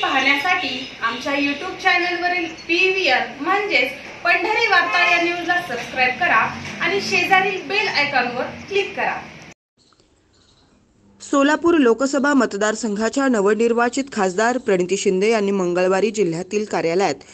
पाहण्यासाठी आमच्या YouTube चॅनलवरील PVR म्हणजेच पंढरी वार्ता या न्यूजला सबस्क्राइब करा आणि शेजारील बेल आयकॉनवर क्लिक करा। सोलापूर लोकसभा मतदारसंघाच्या नवनिर्वाचित खासदार प्रणिती शिंदे यांनी मंगळवारी जिल्ह्यातील कार्यालयात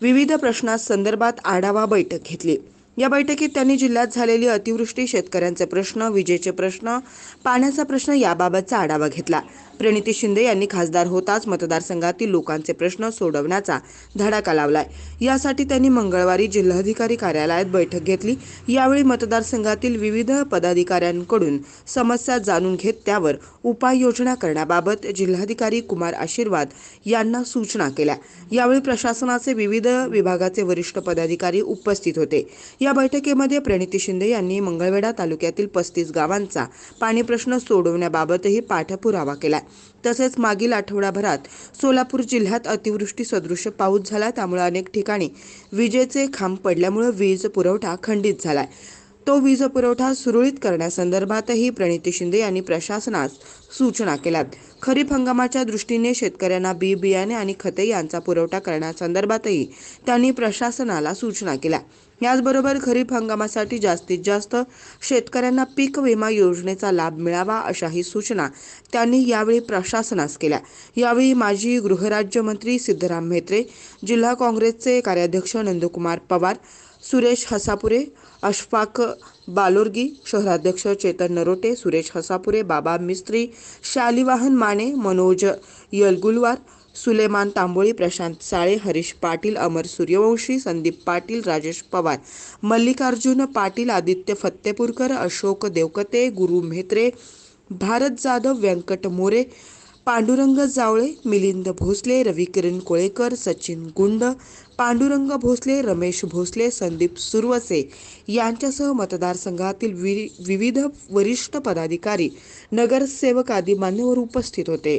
विविध प्रश्नांसंदर्भात आढावा बैठक घेतली। या बैठकीत त्यांनी जिल्ह्यात झालेली अतिवृष्टी, शेतकऱ्यांचे प्रश्न, विजेचे प्रश्न, पाण्याचा प्रश्न याबाबतचा आढावा घेतला। प्रणिती शिंदे यांनी खासदार होताच मतदारसंघातील लोकांचे प्रश्न सोडवण्याचा धडाका लावलाय। यासाठी त्यांनी मंगळवारी जिल्हाधिकारी कार्यालयात बैठक घेतली। यावेळी मतदारसंघातील विविध पदाधिकाऱ्यांकडून समस्या जाणून घेत त्यावर उपाययोजना करण्याबाबत जिल्हाधिकारी कुमार आशीर्वाद यांना सूचना केल्या। यावेळी प्रशासनाचे विविध विभागाचे वरिष्ठ पदाधिकारी उपस्थित होते। या बैठकीमध्ये प्रणिती शिंदे यांनी मंगळवेढा तालुक्यातील 35 गावांचा पाणी प्रश्न सोडवण्याबाबतही पाठपुरावा केला। तसेच मागील आठवडाभरात सोलापूर जिल्ह्यात अतिवृष्टी सदृश पाऊस झाला, त्यामुळे अनेक ठिकाणी विजेचे खांब पडल्यामुळे वीज पुरवठा खंडित झालाय। तो वीज पुरवठा सुरळीत करण्यासंदर्भातही प्रणिती शिंदे यांनी प्रशासनास सूचना केल्यात। खरीप हंगामाच्या दृष्टीने शेतकऱ्यांना बी बियाणे आणि खते यांचा पुरवठा करण्यासंदर्भातही त्यांनी प्रशासनाला सूचना केल्या। याचबरोबर खरीप हंगामासाठी जास्तीत जास्त शेतकऱ्यांना पीक विमा योजनेचा लाभ मिळावा अशाही सूचना त्यांनी यावेळी प्रशासनास केल्या। यावेळी माजी गृहराज्यमंत्री सिद्धराम म्हेत्रे, जिल्हा काँग्रेसचे कार्याध्यक्ष नंदकुमार पवार, सुरेश हसापुरे, अशफाक बालोरगी, शहराध्यक्ष चेतन नरोटे, सुरेश हसापुरे, बाबा मिस्त्री, शालिवाहन माने, मनोज यलगुलवार, सुलेमान तांबोळी, प्रशांत साळे, हरीश पाटील, अमर सूर्यवंशी, संदीप पाटील, राजेश पवार, मल्लिकार्जुन पाटील, आदित्य फत्तेपूरकर, अशोक देवकते, गुरु म्हेत्रे, भारत जाधव, व्यंकट मोरे, पांडुरंग जावळे, मिलिंद भोसले, रविकिरण कोळेकर, सचिन गुंड, पांडुरंग भोसले, रमेश भोसले, संदीप सुरवसे यांच्यासह मतदारसंघातील विविध वरिष्ठ पदाधिकारी, नगरसेवक आदी मान्यवर उपस्थित होते।